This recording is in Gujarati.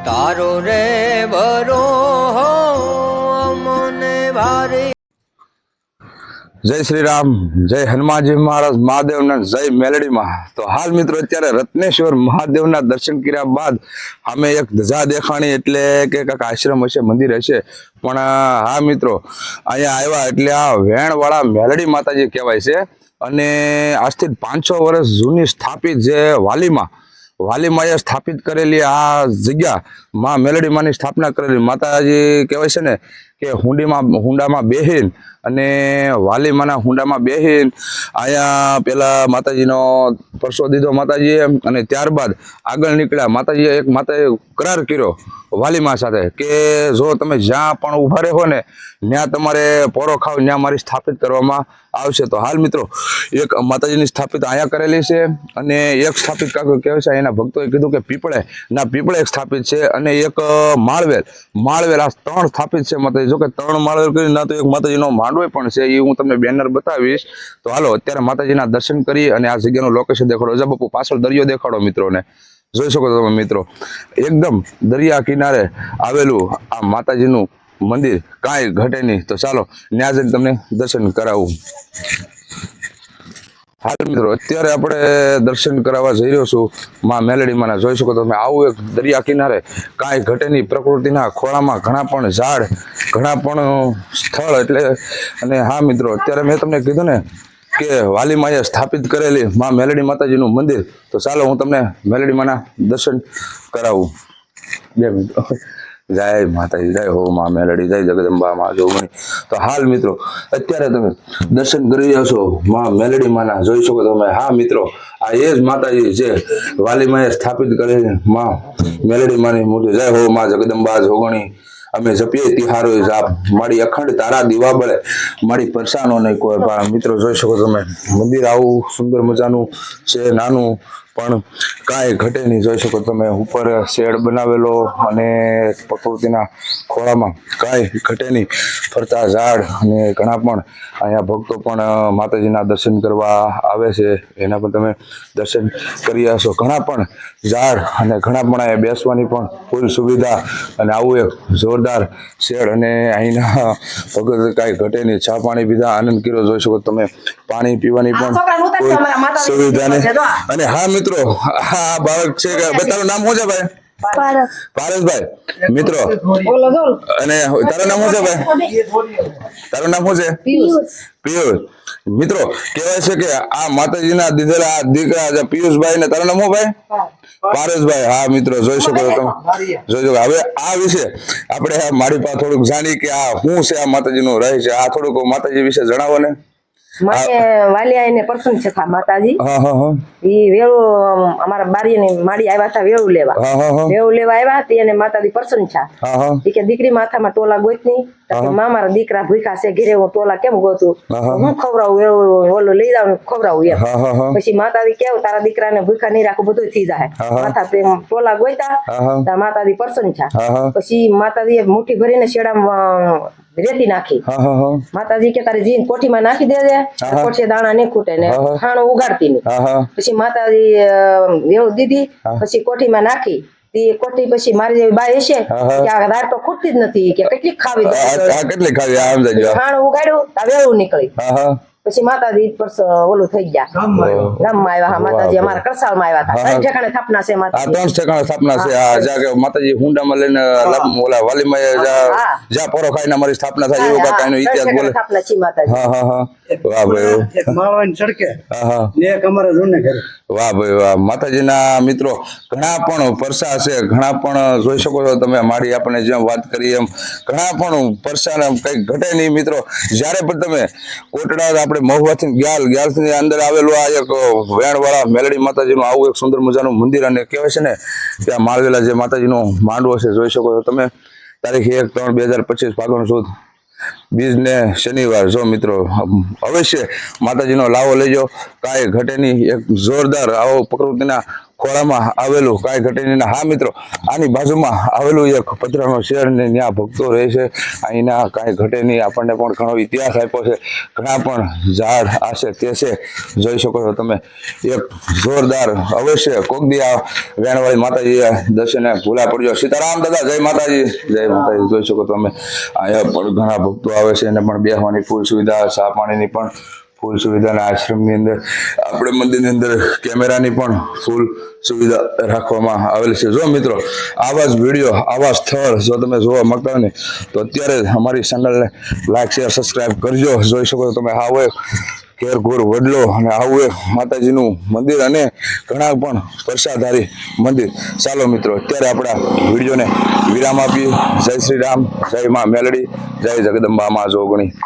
તારો રે ભરો મને ભારે। જય શ્રી રામ, જય હનુમાનજી મહારાજ મહાદેવના જય મેલડીમાં। તો હાલ મિત્રો અત્યારે રત્નેશ્વર મહાદેવના દર્શન કર્યા બાદ અમે એક ધજા દેખાણી, એટલે કે કાંઈક આશ્રમ હશે, મંદિર હશે, પણ હા મિત્રો અહીંયા આવ્યા એટલે આ વેણવાળા મેલડી માતાજી કહેવાય છે। અને આજથી 500 વર્ષ જૂની સ્થાપિત જે વાલીમાએ સ્થાપિત કરેલી આ જગ્યા માં મેલડી માની સ્થાપના કરેલી માતાજી કહેવાય છે ને કે હુંડામાં બેહીન અને વાલીમાના હુંડામાં બેહીન અહીંયા પેલા માતાજીનો પરસો દીધો માતાજીએ, અને ત્યારબાદ આગળ નીકળ્યા માતાજીએ એક માતાએ કરાર કર્યો વાલીમા સાથે કે જો તમે જ્યાં પણ ઊભા રહો ને ત્યાં તમારે પોરો ખાવ ત્યાં મારી સ્થાપિત કરવામાં આવશે। તો હાલ મિત્રો એક માતાજીની સ્થાપિત અહીંયા કરેલી છે, અને એક સ્થાપિત કાકો કહેવાય છે એના ભક્તોએ કીધું કે પીપળે એક સ્થાપિત છે, અને એક માળવેલ આ 3 સ્થાપિત છે માતાજી। જો કે 3 માળવેલ કરી ના તો એક માતાજીનો માંડવો પણ છે, એ હું તમને બેનર બતાવીશ। તો હાલો અત્યારે માતાજીના દર્શન કરી અને આ જગ્યાનું લોકેશન દેખાડો। અજા બાપુ પાછળ દરિયો દેખાડો મિત્રોને, જોઈ શકો તમે મિત્રો એકદમ દરિયા કિનારે આવેલું આ માતાજીનું મંદિર, કાંઈ ઘટે નહીં। તો ચાલો ત્યાં જઈને તમને દર્શન કરાવું। હાલ મિત્રો અત્યારે આપણે દર્શન કરાવવા જઈ રહ્યો છું માં મેલડીમાં। જોઈ શકો તમે આવું એક દરિયા કિનારે કાંઈ ઘટે નહીં, પ્રકૃતિના ખોળામાં ઘણા પણ ઝાડ, ઘણા પણ સ્થળ, એટલે અને હા મિત્રો અત્યારે મેં તમને કીધું ને કે વાલીમાએ સ્થાપિત કરેલી માં મેલડી માતાજીનું મંદિર। તો ચાલો હું તમને મેલડી માના દર્શન કરાવું। 2 મિનિટ। જય માતાજી, જય હો માં મેલડી, જય જગદંબા માં જોગણી। તો હાલ મિત્રો અત્યારે તમે દર્શન કરી રહ્યા છો માં મેલડી માના, જોઈ શકો તમે। હા મિત્રો આ એ જ માતાજી જે વાલીમાએ સ્થાપિત કરેલી માં મેલડી માની મૂર્તિ। જય હો માં જગદંબા જોગણી। અમે જપીએ તિહારો જાપ, મારી અખંડ તારા દીવા બળે, મારી પરસાનો નહીં કોઈ। મિત્રો જોઈ શકો તમે મંદિર આવું સુંદર મજાનું છે, નાનું પણ કાંઈ ઘટે નહીં। જોઈ શકો તમે ઉપર શેડ બનાવેલો અને પ્રકૃતિના ખોળામાં કાંઈ ઘટે નહીં, ફરતા ઝાડ, અને ઘણા પણ અહીંયા ભક્તો પણ માતાજીના દર્શન કરવા આવે છે, એના પણ તમે દર્શન કરી હશો। ઘણા પણ ઝાડ અને ઘણા પણ અહીંયા બેસવાની પણ ફૂલ સુવિધા, અને આવું એક જોરદાર શેડ, અને અહીંના ભગત કાંઈ ઘટે નહીં, ચા પાણી પીધા, આનંદ કર્યો। જોઈ શકો તમે પાણી પીવાની પણ કોઈ સુવિધા નહીં। અને હા મિત્રો આ બાળક છે, તારું નામ શું છે ભાઈ? પારસભાઈ મિત્રો, અને તારું નામ શું છે ભાઈ? તારું નામ શું છે? પિયુષ। મિત્રો કહેવાય છે કે આ માતાજીના દીધેલા દીકરા પિયુષભાઈ, ને તારું નામ શું ભાઈ? પારસભાઈ। હા મિત્રો જોઈ શકો તમે, જોઈ હવે આ વિશે આપણે મારી પાસે થોડુંક જાણી કે આ શું છે આ માતાજીનું રહે છે, આ થોડુંક માતાજી વિશે જણાવો ને। મને વાલિયા એને પસંદ છે માતાજી। ઈ વેળું અમારા બારીની માડી આવ્યા હતા વેળું લેવા આવ્યા હતી, અને માતાજી પસંદ છે કે દીકરી માથામાં ટોલા ગોતની, મારા દીકરા ભૂખા છે ઘેરે, હું ટોલા કેમ ગોતું, હું ખવડાવું વેળું ઓલું લઈ જાવ ખવડાવું એમ। પછી માતાજી કેવું તારા દીકરાને ભૂખા નહીં રાખું, બધું થઈ જાય। માથા ટોલા ગોતા માતાજી પસંદ છે। પછી માતાજી મુઠ્ઠી ભરીને શેડામાં રેતી નાખી, માતાજી કે તારી જીન કોઠીમાં નાખી દેજે, કોઠી દાણા નહીં ખૂટે ને ખાણું ઉગાડતી નહીં। પછી માતાજી વેળું દીધી, પછી કોઠીમાં નાખી, કોઠી પછી મારી જેવી બાઈ હશે કે આ દાળ તો ખૂટતી જ નથી, કે કેટલી ખાવી, ખાણું ઉગાડ્યું તા વેળું નીકળી। પછી માતાજી પર ઓલું થઈ ગયા, ગામમાં આવ્યા માતાજી, અમારા કરસાળમાં આવ્યા હતા। 3 ઠેકાણે સ્થાપના છે માતાજી, 3 ઠેકાણે સ્થાપના છે। જ્યાં માતાજી હુંડામાં લઈને ઓલા વાલીમાએ જ્યાં પોરો ખાઈને અમારી સ્થાપના થાય, એવું કાંઈનો ઇતિહાસ બોલે। સ્થાપના છે માતાજી। વાહ ભાઈ, વાહ ભાઈ વાહ। માતાજીના મિત્રો ઘણા પણ પરસા છે, ઘણા પણ જોઈ શકો છો તમે, મારી આપણે જેમ વાત કરી એમ ઘણા પણ પરસા કઈ ઘટે નહીં મિત્રો। જયારે પણ તમે કોટડા આપણે મહુવાથી ગ્યાલની અંદર આવેલું આ એક વેણવાળા મેલડી માતાજીનું આવું એક સુંદર મજાનું મંદિર, અને કહેવાય છે ને ત્યાં માળવેલા જે માતાજીનો માંડવો છે, જોઈ શકો છો તમે। તારીખ 1/3/2025 ફાગણ સુદ બીજ ને શનિવાર। જો મિત્રો અવશ્ય માતાજીનો લાવો લેજો, કાંઈ ઘટે નહીં। એક જોરદાર આવો પ્રકૃતિના ખોળામાં આવેલું કાંઈ ઘટે નહીં. હા મિત્રો, આની બાજુમાં આવેલું એક પથરાનો શેર ને ત્યાં ભક્તો રહે છે. અહીંના કાંઈ ઘટે નહીં. આપણને પણ ઘણો ઇતિહાસ આપ્યો છે. ઘણા પણ ઝાડ આ છે તે છે, જોઈ શકો છો તમે. એક જોરદાર અવશ્ય કોક દી આ વેણવાળી માતાજી દર્શને ભૂલા પડજો. સીતારામ દાદા, જય માતાજી. જય માતાજી. જોઈ શકો તમે અહીંયા પણ ઘણા ભક્તો આવે છે. એને પણ બેસવાની ફૂલ સુવિધા, ચા પાણીની પણ ફૂલ સુવિધા, અને આશ્રમની અંદર આપણે મંદિરની અંદર કેમેરાની પણ ફૂલ સુવિધા રાખવામાં આવેલ છે. જો મિત્રો, આવા જ વિડીયો, આવા સ્થળ જો તમે જોવા માંગતા હોય ને તો અત્યારે અમારી ચેનલને લાઈક, શેર, સબસ્ક્રાઈબ કરજો. જોઈ શકો છો તમે આવો એક ઘેરઘોર વડલો અને આવું એક માતાજીનું મંદિર અને ઘણા પણ પ્રસાધારી મંદિર. ચાલો મિત્રો, અત્યારે આપણા વિડીયોને વિરામ આપીએ. જય શ્રી રામ, જય મા મેલડી, જય જગદંબા મા જોગણી.